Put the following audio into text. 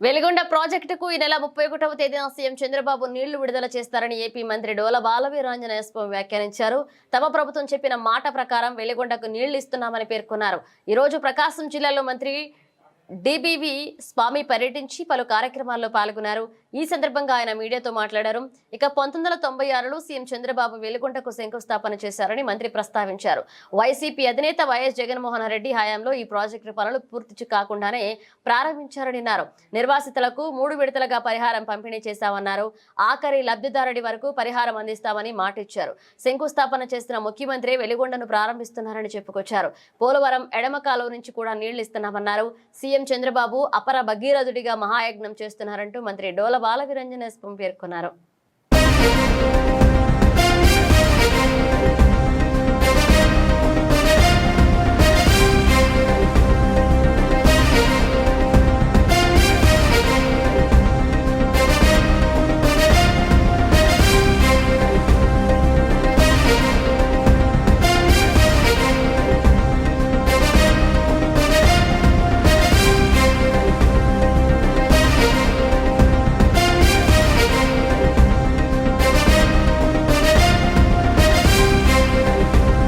వెలిగొండ ప్రాజెక్టుకు ఈ నెల 31వ తేదీన సీఎం చంద్రబాబు నీళ్లు విడుదల చేస్తారని ఏపీ మంత్రి డోల బాలవీరాంజనేయ స్వామి వ్యాఖ్యానించారు. తమ ప్రభుత్వం చెప్పిన మాట ప్రకారం వెలిగొండకు నీళ్లు ఇస్తున్నామని పేర్కొన్నారు. ఈ రోజు ప్రకాశం జిల్లాలో మంత్రి డిబివి స్వామి పర్యటించి పలు కార్యక్రమాల్లో పాల్గొన్నారు. ఈ సందర్భంగా ఆయన మీడియాతో మాట్లాడారు. ఇక 1996లో సీఎం చంద్రబాబు వెలిగొండకు శంకుస్థాపన చేశారని మంత్రి ప్రస్తావించారు. వైసీపీ అధినేత వైఎస్ జగన్మోహన్ రెడ్డి హయాంలో ఈ ప్రాజెక్టు పనులు పూర్తి కాకుండానే ప్రారంభించారని అన్నారు. నిర్వాసితులకు 3 విడతలుగా పరిహారం పంపిణీ చేశామన్నారు. ఆఖరి లబ్ధిదారుడి వరకు పరిహారం అందిస్తామని మాటిచ్చారు. శంకుస్థాపన చేసిన ముఖ్యమంత్రి వెలిగొండను ప్రారంభిస్తున్నారని చెప్పుకొచ్చారు. పోలవరం ఎడమ కాలువ నుంచి కూడా నీళ్లు ఇస్తున్నామన్నారు. సీఎం చంద్రబాబు అపర భగీరథుడిగా మహాయజ్ఞం చేస్తున్నారంటూ మంత్రి డోల బాలవీరాంజనేయ స్వామి పేర్కొన్నారు.